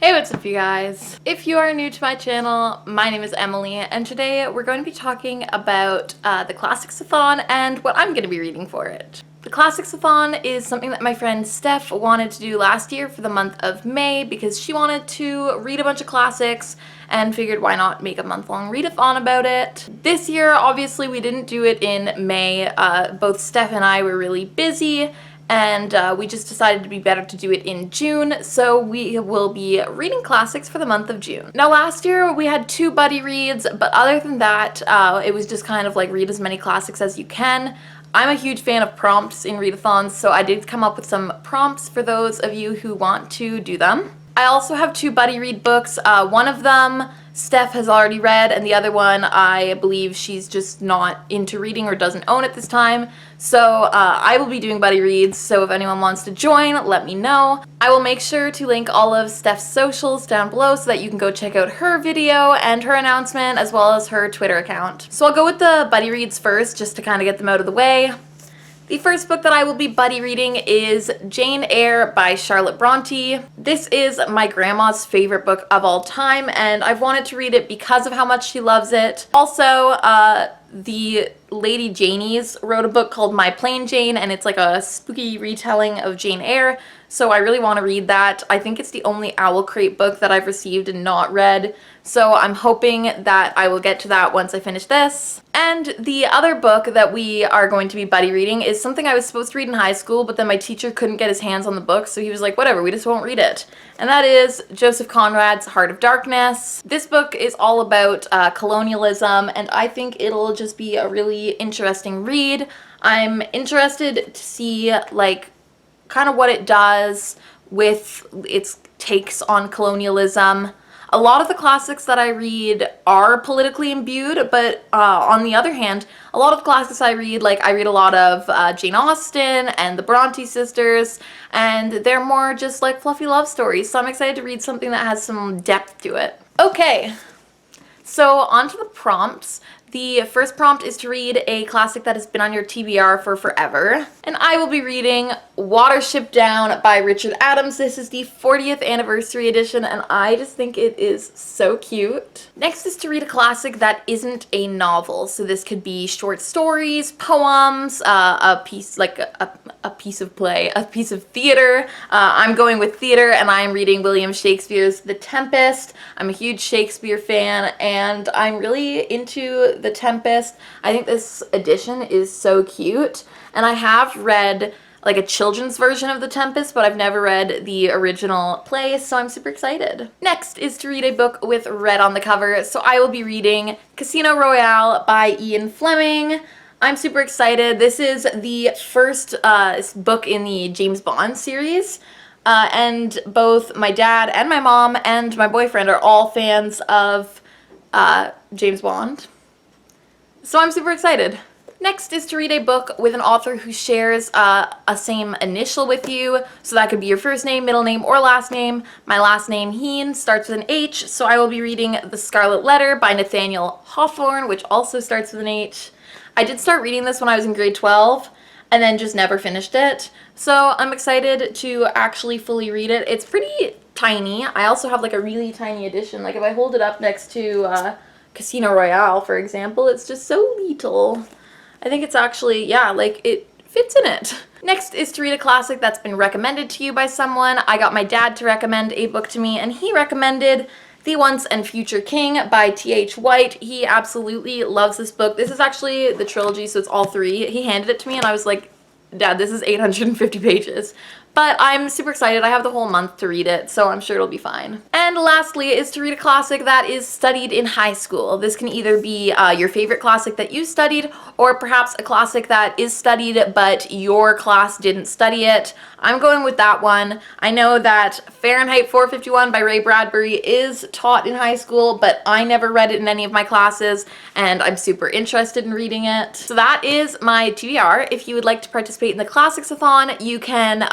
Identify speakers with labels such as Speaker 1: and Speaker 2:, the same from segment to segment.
Speaker 1: Hey, what's up you guys? If you are new to my channel, my name is Emily, and today we're going to be talking about the Classicsathon and what I'm going to be reading for it. The Classicsathon is something that my friend Steph wanted to do last year for the month of May because she wanted to read a bunch of classics and figured why not make a month-long readathon about it. This year, obviously, we didn't do it in May. Both Steph and I were really busy, and we just decided to be better to do it in June, so we will be reading classics for the month of June. Now last year we had 2 buddy reads, but other than that, it was just kind of like read as many classics as you can. I'm a huge fan of prompts in readathons, so I did come up with some prompts for those of you who want to do them. I also have 2 buddy read books. One of them Steph has already read, and the other one I believe she's just not into reading or doesn't own at this time. So I will be doing buddy reads, so if anyone wants to join, let me know. I will make sure to link all of Steph's socials down below so that you can go check out her video and her announcement as well as her Twitter account. So I'll go with the buddy reads first just to kind of get them out of the way. The first book that I will be buddy reading is Jane Eyre by Charlotte Bronte. This is my grandma's favorite book of all time, and I've wanted to read it because of how much she loves it. Also, the Lady Janies wrote a book called My Plain Jane, and it's like a spooky retelling of Jane Eyre, so I really want to read that. I think it's the only Owl Crate book that I've received and not read, so I'm hoping that I will get to that once I finish this. And the other book that we are going to be buddy reading is something I was supposed to read in high school, but then my teacher couldn't get his hands on the book, so he was like, whatever, we just won't read it. And that is Joseph Conrad's Heart of Darkness. This book is all about colonialism, and I think it'll just be a really interesting read. I'm interested to see, like, kind of what it does with its takes on colonialism. A lot of the classics that I read are politically imbued, but on the other hand, a lot of the classics I read, like I read a lot of Jane Austen and the Bronte sisters, and they're more just like fluffy love stories, so I'm excited to read something that has some depth to it. Okay, so on to the prompts. The first prompt is to read a classic that has been on your TBR for forever. And I will be reading Watership Down by Richard Adams. This is the 40th anniversary edition, and I just think it is so cute. Next is to read a classic that isn't a novel. So this could be short stories, poems, a piece, like a piece of play, a piece of theater. I'm going with theater, and I'm reading William Shakespeare's The Tempest. I'm a huge Shakespeare fan, and I'm really into The Tempest. I think this edition is so cute, and I have read like a children's version of The Tempest, but I've never read the original play, so I'm super excited. Next is to read a book with red on the cover, so I will be reading Casino Royale by Ian Fleming. I'm super excited. This is the first book in the James Bond series, and both my dad and my mom and my boyfriend are all fans of James Bond. So I'm super excited. Next is to read a book with an author who shares a same initial with you. So that could be your first name, middle name, or last name. My last name, Heen, starts with an H, so I will be reading The Scarlet Letter by Nathaniel Hawthorne, which also starts with an H. I did start reading this when I was in grade 12, and then just never finished it. So I'm excited to actually fully read it. It's pretty tiny. I also have like a really tiny edition. Like if I hold it up next to Casino Royale, for example, it's just so little. I think it's actually, yeah, like it fits in it. Next is to read a classic that's been recommended to you by someone. I got my dad to recommend a book to me, and he recommended The Once and Future King by T.H. White. He absolutely loves this book. This is actually the trilogy, so it's all 3. He handed it to me, and I was like, Dad, this is 850 pages. But I'm super excited. I have the whole month to read it, so I'm sure it'll be fine. And lastly is to read a classic that is studied in high school. This can either be your favorite classic that you studied, or perhaps a classic that is studied but your class didn't study it. I'm going with that one. I know that Fahrenheit 451 by Ray Bradbury is taught in high school, but I never read it in any of my classes, and I'm super interested in reading it. So that is my TBR. If you would like to participate in the Classicsathon, you can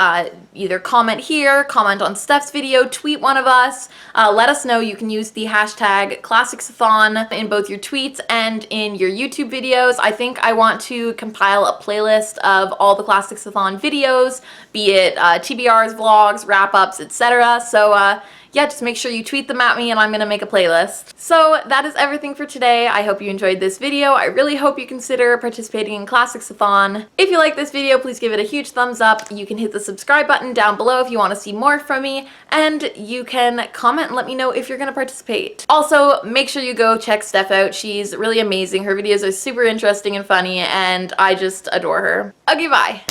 Speaker 1: either comment here, comment on Steph's video, tweet one of us, let us know. You can use the hashtag Classicsathon in both your tweets and in your YouTube videos. I think I want to compile a playlist of all the Classicsathon videos, be it TBRs, vlogs, wrap-ups, etc. So yeah, just make sure you tweet them at me and I'm gonna make a playlist. So that is everything for today. I hope you enjoyed this video. I really hope you consider participating in Classicsathon. If you like this video, please give it a huge thumbs up. You can hit the subscribe button down below if you want to see more from me, and you can comment and let me know if you're gonna participate. Also, make sure you go check Steph out. She's really amazing. Her videos are super interesting and funny, and I just adore her. Okay, bye.